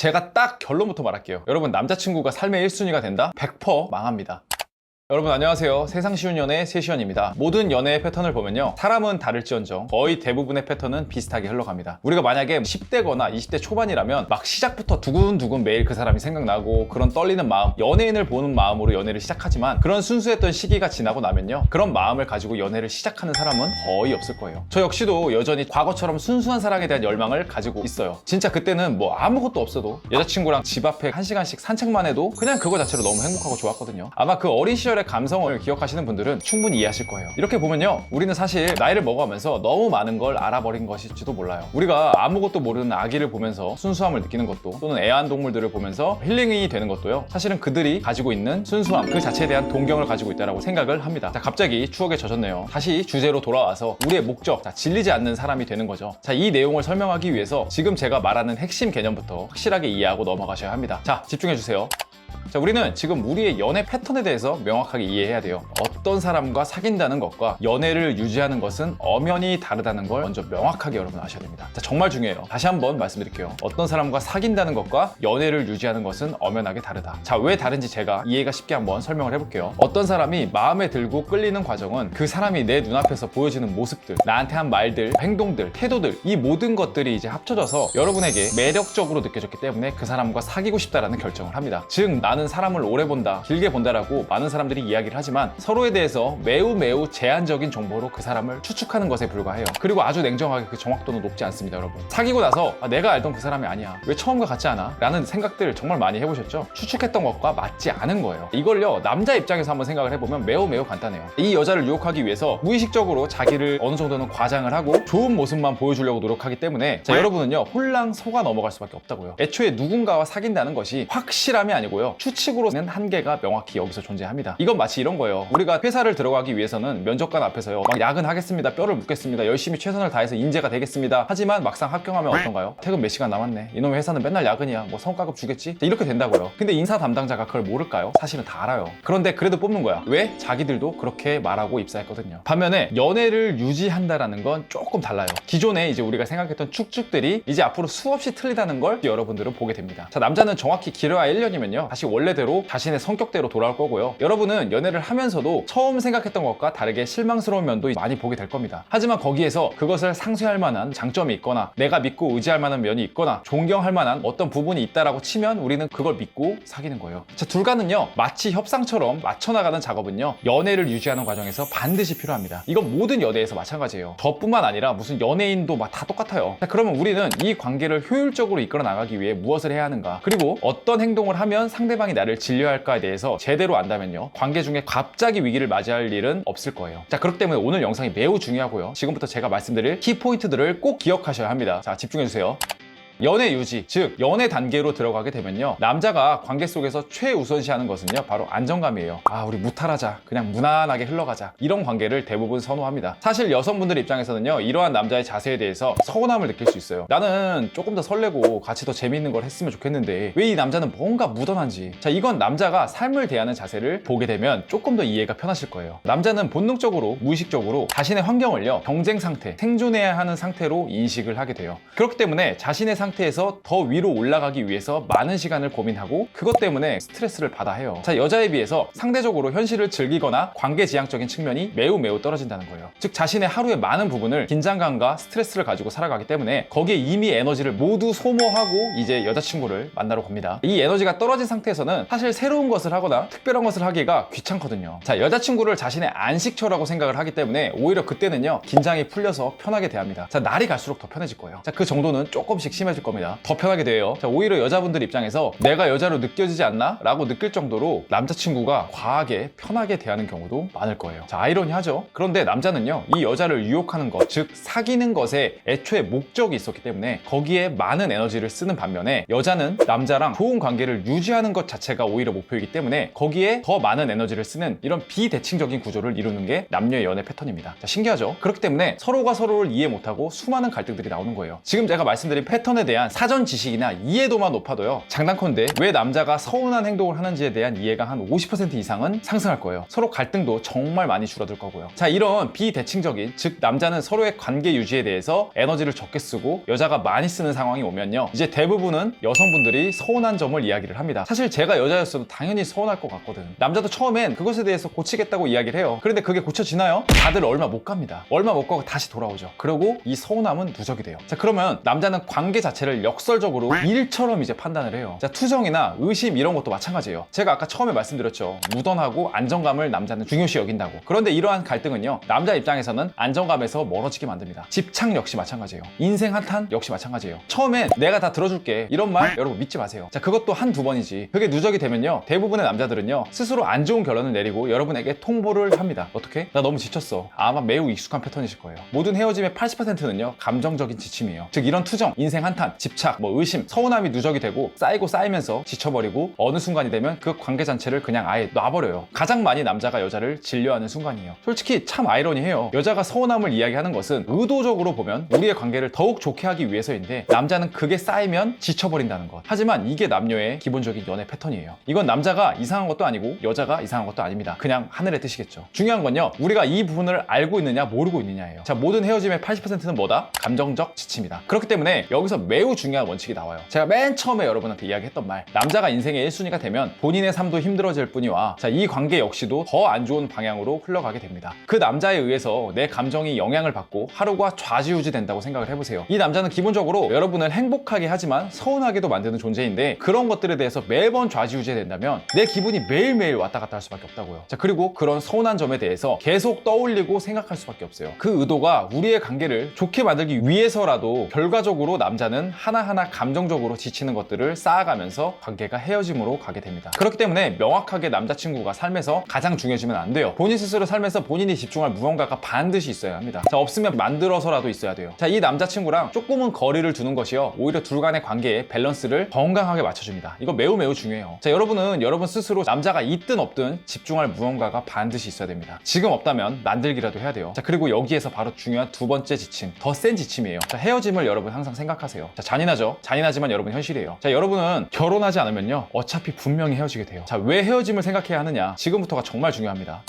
제가 딱 결론부터 말할게요. 여러분, 남자친구가 삶의 1순위가 된다? 100% 망합니다. 여러분 안녕하세요. 세상 쉬운 연애 세시연입니다. 모든 연애의 패턴을 보면요, 사람은 다를지언정 거의 대부분의 패턴은 비슷하게 흘러갑니다. 우리가 만약에 10대거나 20대 초반이라면 막 시작부터 두근두근 매일 그 사람이 생각나고 그런 떨리는 마음, 연예인을 보는 마음으로 연애를 시작하지만 그런 순수했던 시기가 지나고 나면요, 그런 마음을 가지고 연애를 시작하는 사람은 거의 없을 거예요. 저 역시도 여전히 과거처럼 순수한 사랑에 대한 열망을 가지고 있어요. 진짜 그때는 뭐 아무것도 없어도 여자친구랑 집 앞에 1시간씩 산책만 해도 그냥 그거 자체로 너무 행복하고 좋았거든요. 아마 그 어린 시절의 감성을 기억하시는 분들은 충분히 이해하실 거예요. 이렇게 보면요, 우리는 사실 나이를 먹어가면서 너무 많은 걸 알아버린 것일지도 몰라요. 우리가 아무것도 모르는 아기를 보면서 순수함을 느끼는 것도, 또는 애완동물들을 보면서 힐링이 되는 것도요, 사실은 그들이 가지고 있는 순수함 그 자체에 대한 동경을 가지고 있다고 생각을 합니다. 자, 갑자기 추억에 젖었네요. 다시 주제로 돌아와서 우리의 목적, 질리지 않는 사람이 되는 거죠. 자, 이 내용을 설명하기 위해서 지금 제가 말하는 핵심 개념부터 확실하게 이해하고 넘어가셔야 합니다. 자, 집중해주세요. 자, 우리는 지금 우리의 연애 패턴에 대해서 명확하게 이해해야 돼요. 어떤 사람과 사귄다는 것과 연애를 유지하는 것은 엄연히 다르다는 걸 먼저 명확하게 여러분 아셔야 됩니다. 자, 정말 중요해요. 다시 한번 말씀드릴게요. 어떤 사람과 사귄다는 것과 연애를 유지하는 것은 엄연하게 다르다. 자, 왜 다른지 제가 이해가 쉽게 한번 설명을 해볼게요. 어떤 사람이 마음에 들고 끌리는 과정은 그 사람이 내 눈앞에서 보여주는 모습들, 나한테 한 말들, 행동들, 태도들, 이 모든 것들이 이제 합쳐져서 여러분에게 매력적으로 느껴졌기 때문에 그 사람과 사귀고 싶다라는 결정을 합니다. 즉, 나는 사람을 오래 본다, 길게 본다라고 많은 사람들이 이야기를 하지만 서로에 대해서 매우 제한적인 정보로 그 사람을 추측하는 것에 불과해요. 그리고 아주 냉정하게 그 정확도는 높지 않습니다. 여러분, 사귀고 나서 내가 알던 그 사람이 아니야, 왜 처음과 같지 않아? 라는 생각들 정말 많이 해보셨죠? 추측했던 것과 맞지 않은 거예요. 이걸요, 남자 입장에서 한번 생각을 해보면 매우 간단해요. 이 여자를 유혹하기 위해서 무의식적으로 자기를 어느 정도는 과장을 하고 좋은 모습만 보여주려고 노력하기 때문에, 자, 여러분은요, 홀랑 속아 넘어갈 수밖에 없다고요. 애초에 누군가와 사귄다는 것이 확실함이 아니고요, 추측으로는 한계가 명확히 여기서 존재합니다. 이건 마치 이런 거예요. 우리가 회사를 들어가기 위해서는 면접관 앞에서요, 막 야근하겠습니다, 뼈를 묻겠습니다, 열심히 최선을 다해서 인재가 되겠습니다, 하지만 막상 합격하면 어떤가요? 퇴근 몇 시간 남았네, 이놈의 회사는 맨날 야근이야, 뭐 성과급 주겠지? 이렇게 된다고요. 근데 인사 담당자가 그걸 모를까요? 사실은 다 알아요. 그런데 그래도 뽑는 거야. 왜? 자기들도 그렇게 말하고 입사했거든요. 반면에 연애를 유지한다라는 건 조금 달라요. 기존에 이제 우리가 생각했던 추측들이 이제 앞으로 수없이 틀리다는 걸 여러분들은 보게 됩니다. 자, 남자는 정확히 길어야 1년이면요 다시 원래대로 자신의 성격대로 돌아올 거고요, 여러분은 연애를 하면서도 처음 생각했던 것과 다르게 실망스러운 면도 많이 보게 될 겁니다. 하지만 거기에서 그것을 상쇄할 만한 장점이 있거나 내가 믿고 의지할 만한 면이 있거나 존경할 만한 어떤 부분이 있다라고 치면 우리는 그걸 믿고 사귀는 거예요. 자, 둘과는요, 마치 협상처럼 맞춰나가는 작업은요, 연애를 유지하는 과정에서 반드시 필요합니다. 이건 모든 연애에서 마찬가지예요. 저뿐만 아니라 무슨 연예인도 막 다 똑같아요. 자, 그러면 우리는 이 관계를 효율적으로 이끌어 나가기 위해 무엇을 해야 하는가, 그리고 어떤 행동을 하면 상대방이 나를 진료할까에 대해서 제대로 안다면요, 관계 중에 갑자기 위기를 맞이할 일은 없을 거예요. 자, 그렇기 때문에 오늘 영상이 매우 중요하고요, 지금부터 제가 말씀드릴 키포인트들을 꼭 기억하셔야 합니다. 자, 집중해주세요. 연애 유지, 즉 연애 단계로 들어가게 되면요, 남자가 관계 속에서 최우선시하는 것은요, 바로 안정감이에요. 아, 우리 무탈하자, 그냥 무난하게 흘러가자, 이런 관계를 대부분 선호합니다. 사실 여성분들 입장에서는요, 이러한 남자의 자세에 대해서 서운함을 느낄 수 있어요. 나는 조금 더 설레고 같이 더 재미있는 걸 했으면 좋겠는데 왜 이 남자는 뭔가 무던한지. 자, 이건 남자가 삶을 대하는 자세를 보게 되면 조금 더 이해가 편하실 거예요. 남자는 본능적으로, 무의식적으로 자신의 환경을요, 경쟁 상태, 생존해야 하는 상태로 인식을 하게 돼요. 그렇기 때문에 자신의 상태에서 더 위로 올라가기 위해서 많은 시간을 고민하고 그것 때문에 스트레스를 받아 해요. 자, 여자에 비해서 상대적으로 현실을 즐기거나 관계지향적인 측면이 매우 떨어진다는 거예요. 즉, 자신의 하루의 많은 부분을 긴장감과 스트레스를 가지고 살아가기 때문에 거기에 이미 에너지를 모두 소모하고 이제 여자친구를 만나러 갑니다. 이 에너지가 떨어진 상태에서는 사실 새로운 것을 하거나 특별한 것을 하기가 귀찮거든요. 자, 여자친구를 자신의 안식처라고 생각을 하기 때문에 오히려 그때는요, 긴장이 풀려서 편하게 대합니다. 자, 날이 갈수록 더 편해질 거예요. 자, 그 정도는 조금씩 심해질 겁니다. 더 편하게 돼요. 자, 오히려 여자분들 입장에서 내가 여자로 느껴지지 않나? 라고 느낄 정도로 남자친구가 과하게 편하게 대하는 경우도 많을 거예요. 자, 아이러니하죠? 그런데 남자는요, 이 여자를 유혹하는 것, 즉 사귀는 것에 애초에 목적이 있었기 때문에 거기에 많은 에너지를 쓰는 반면에 여자는 남자랑 좋은 관계를 유지하는 것 자체가 오히려 목표이기 때문에 거기에 더 많은 에너지를 쓰는 이런 비대칭적인 구조를 이루는 게 남녀의 연애 패턴입니다. 자, 신기하죠? 그렇기 때문에 서로가 서로를 이해 못하고 수많은 갈등들이 나오는 거예요. 지금 제가 말씀드린 패턴에 남녀에 대한 사전 지식이나 이해도만 높아도요, 장단컨대 왜 남자가 서운한 행동을 하는지에 대한 이해가 한 50% 이상은 상승할 거예요. 서로 갈등도 정말 많이 줄어들 거고요. 자, 이런 비대칭적인, 즉 남자는 서로의 관계 유지에 대해서 에너지를 적게 쓰고 여자가 많이 쓰는 상황이 오면요, 이제 대부분은 여성분들이 서운한 점을 이야기를 합니다. 사실 제가 여자였어도 당연히 서운할 것 같거든. 남자도 처음엔 그것에 대해서 고치겠다고 이야기를 해요. 그런데 그게 고쳐지나요? 다들 얼마 못 갑니다. 얼마 못 가고 다시 돌아오죠. 그리고 이 서운함은 누적이 돼요. 자, 그러면 남자는 관계 자체를 역설적으로 일처럼 이제 판단을 해요. 자, 투정이나 의심 이런 것도 마찬가지예요. 제가 아까 처음에 말씀드렸죠. 무던하고 안정감을 남자는 중요시 여긴다고. 그런데 이러한 갈등은요, 남자 입장에서는 안정감에서 멀어지게 만듭니다. 집착 역시 마찬가지예요. 인생 한탄 역시 마찬가지예요. 처음엔 내가 다 들어줄게 이런 말 여러분 믿지 마세요. 자, 그것도 한두 번이지. 그게 누적이 되면요, 대부분의 남자들은요 스스로 안 좋은 결론을 내리고 여러분에게 통보를 합니다. 어떻게? 나 너무 지쳤어. 아마 매우 익숙한 패턴이실 거예요. 모든 헤어짐의 80%는요 감정적인 지침이에요. 즉 이런 투정, 인생 한탄, 집착, 의심, 서운함이 누적이 되고 쌓이고 쌓이면서 지쳐버리고 어느 순간이 되면 그 관계 자체를 그냥 아예 놔버려요. 가장 많이 남자가 여자를 질려하는 순간이에요. 솔직히 참 아이러니해요. 여자가 서운함을 이야기하는 것은 의도적으로 보면 우리의 관계를 더욱 좋게 하기 위해서인데, 남자는 그게 쌓이면 지쳐버린다는 것. 하지만 이게 남녀의 기본적인 연애 패턴이에요. 이건 남자가 이상한 것도 아니고 여자가 이상한 것도 아닙니다. 그냥 하늘의 뜻이겠죠. 중요한 건요, 우리가 이 부분을 알고 있느냐 모르고 있느냐예요. 자, 모든 헤어짐의 80%는 뭐다? 감정적 지침이다. 그렇기 때문에 여기서 매우 중요한 원칙이 나와요. 제가 맨 처음에 여러분한테 이야기했던 말, 남자가 인생의 1순위가 되면 본인의 삶도 힘들어질 뿐이와, 자, 이 관계 역시도 더 안 좋은 방향으로 흘러가게 됩니다. 그 남자에 의해서 내 감정이 영향을 받고 하루가 좌지우지 된다고 생각을 해보세요. 이 남자는 기본적으로 여러분을 행복하게 하지만 서운하게도 만드는 존재인데, 그런 것들에 대해서 매번 좌지우지 된다면 내 기분이 매일매일 왔다 갔다 할 수밖에 없다고요. 자, 그리고 그런 서운한 점에 대해서 계속 떠올리고 생각할 수밖에 없어요. 그 의도가 우리의 관계를 좋게 만들기 위해서라도 결과적으로 남자는 하나하나 감정적으로 지치는 것들을 쌓아가면서 관계가 헤어짐으로 가게 됩니다. 그렇기 때문에 명확하게 남자친구가 삶에서 가장 중요해지면 안 돼요. 본인 스스로 삶에서 본인이 집중할 무언가가 반드시 있어야 합니다. 자, 없으면 만들어서라도 있어야 돼요. 자, 이 남자친구랑 조금은 거리를 두는 것이요, 오히려 둘 간의 관계의 밸런스를 건강하게 맞춰줍니다. 이거 매우 중요해요. 자, 여러분은 여러분 스스로 남자가 있든 없든 집중할 무언가가 반드시 있어야 됩니다. 지금 없다면 만들기라도 해야 돼요. 자, 그리고 여기에서 바로 중요한 두 번째 지침, 더 센 지침이에요. 자, 헤어짐을 여러분 항상 생각하세요. 자, 잔인하죠? 잔인하지만 여러분 현실이에요. 자, 여러분은 결혼하지 않으면요, 어차피 분명히 헤어지게 돼요. 자, 왜 헤어짐을 생각해야 하느냐? 지금부터가 정말 중요합니다.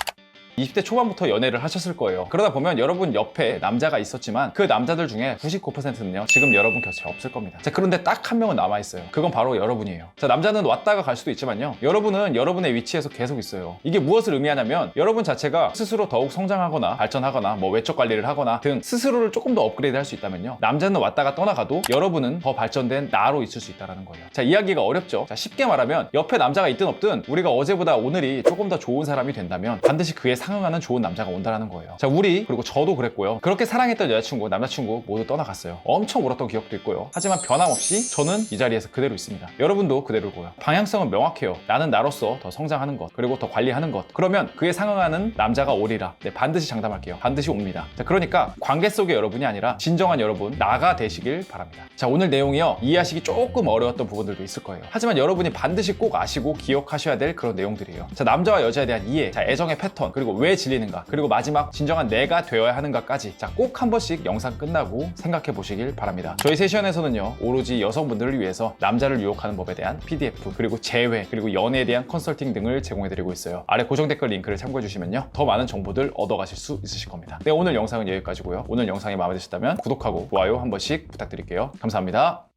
20대 초반부터 연애를 하셨을 거예요. 그러다 보면 여러분 옆에 남자가 있었지만 그 남자들 중에 99%는요 지금 여러분 곁에 없을 겁니다. 자, 그런데 딱 한 명은 남아있어요. 그건 바로 여러분이에요. 자, 남자는 왔다가 갈 수도 있지만요, 여러분은 여러분의 위치에서 계속 있어요. 이게 무엇을 의미하냐면, 여러분 자체가 스스로 더욱 성장하거나 발전하거나 외적 관리를 하거나 등 스스로를 조금 더 업그레이드 할 수 있다면요, 남자는 왔다가 떠나가도 여러분은 더 발전된 나로 있을 수 있다는 거예요. 자, 이야기가 어렵죠? 자, 쉽게 말하면 옆에 남자가 있든 없든 우리가 어제보다 오늘이 조금 더 좋은 사람이 된다면 반드시 그에 상응하는 좋은 남자가 온다는 거예요. 자, 우리, 그리고 저도 그랬고요. 그렇게 사랑했던 여자친구, 남자친구 모두 떠나갔어요. 엄청 울었던 기억도 있고요. 하지만 변함없이 저는 이 자리에서 그대로 있습니다. 여러분도 그대로고요. 방향성은 명확해요. 나는 나로서 더 성장하는 것, 그리고 더 관리하는 것. 그러면 그에 상응하는 남자가 오리라. 네, 반드시 장담할게요. 반드시 옵니다. 자, 그러니까 관계 속의 여러분이 아니라 진정한 여러분, 나가 되시길 바랍니다. 자, 오늘 내용이요, 이해하시기 조금 어려웠던 부분들도 있을 거예요. 하지만 여러분이 반드시 꼭 아시고 기억하셔야 될 그런 내용들이에요. 자, 남자와 여자에 대한 이해, 자, 애정의 패턴, 그리고 왜 질리는가, 그리고 마지막 진정한 내가 되어야 하는가까지, 자, 꼭 한 번씩 영상 끝나고 생각해 보시길 바랍니다. 저희 세션에서는요, 오로지 여성분들을 위해서 남자를 유혹하는 법에 대한 PDF, 그리고 재회, 그리고 연애에 대한 컨설팅 등을 제공해 드리고 있어요. 아래 고정 댓글 링크를 참고해 주시면요, 더 많은 정보들 얻어가실 수 있으실 겁니다. 네, 오늘 영상은 여기까지고요. 오늘 영상이 마음에 드셨다면 구독하고 좋아요 한 번씩 부탁드릴게요. 감사합니다.